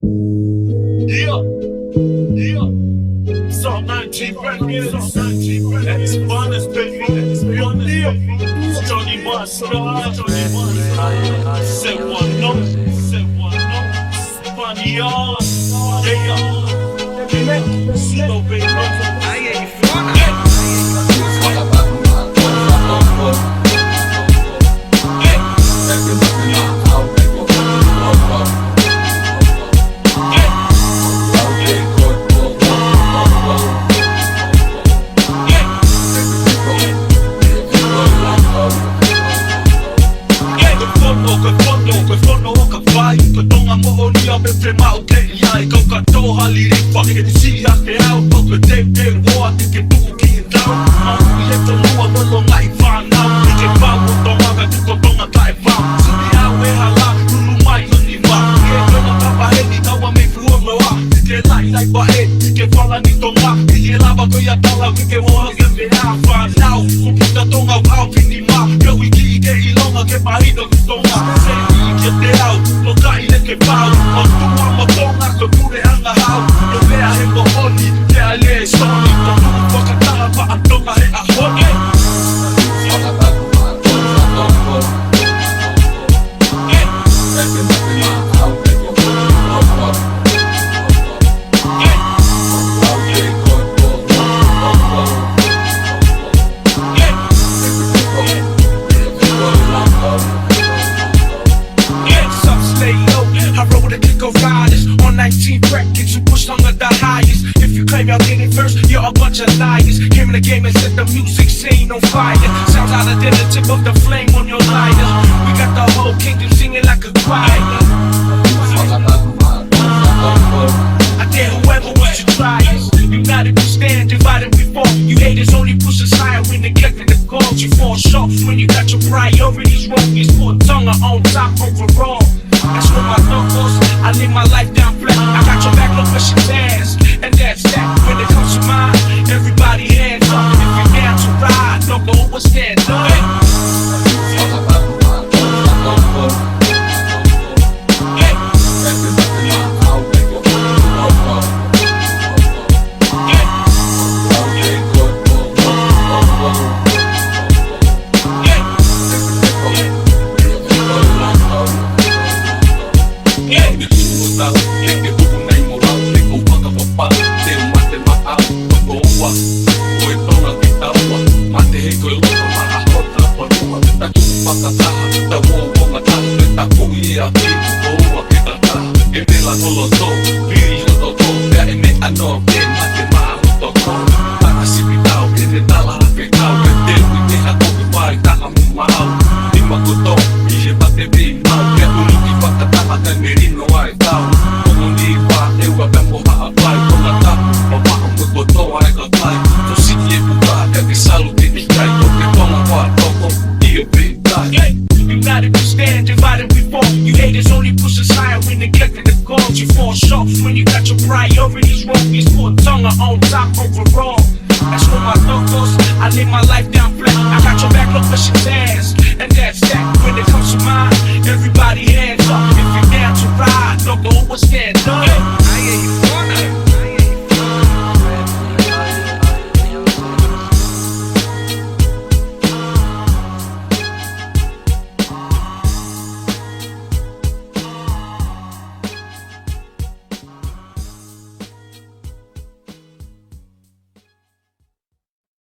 Yeah, yeah. It's R19 records. That's finest, baby. It's Johnny Mustard. Said one no. Funny y'all. Yeah. Slow, baby. Tonga mo o ni abe pre mau te ia e kau katoa lirik whake te si ake au Pau ke te roa te ke tuku ki e tau Mau i he tonua molo ngai whanau I ke pau o tonga ka tuko tonga tae whau Sini au e hala nunu mai honi wā I e kona kapa he ni taua me fua moa I ke lai lai wa e I ke whala ni tonga I ke lava ko ia tala I ke hoa ke me a whanau Ko kita tonga whau pini ma Kau I ki I ke ilonga ke pahino ki tonga Se I ke te au Lo kai le ke pau O tua ma tonga ko pure anga hau No mea he mo honi Te a le e soni Ko tuu fakataha pa a tonga he a honi Records, you push Tonga the highest. If you claim y'all did it first, you're a bunch of liars. Came in the game and set the music scene on fire. Sounds out of the tip of the flame on your lighter. We got the whole kingdom singing like a choir. I dare whoever wants to try us. United we stand, divided we fall. You haters only push us higher when neglecting the cause. You fall short when you got your priorities wrong. You put Tonga on top overall. That's where my thought goes. I live my life down flat. I got your back, no questions asked. And that's that. When it comes to mine, everybody hands up. If you're down to ride, don't go over stand up. United we stand, divided we fall. You haters only push us higher when neglecting the cause. You fall short when you got your priorities wrong. You put Tonga on top overall. That's where my thought goes. I live my life down flat. I got your back, no questions asked. And that's that. When it comes to mine, everybody hands up. If you're down to ride, don't go over stand up. I ain't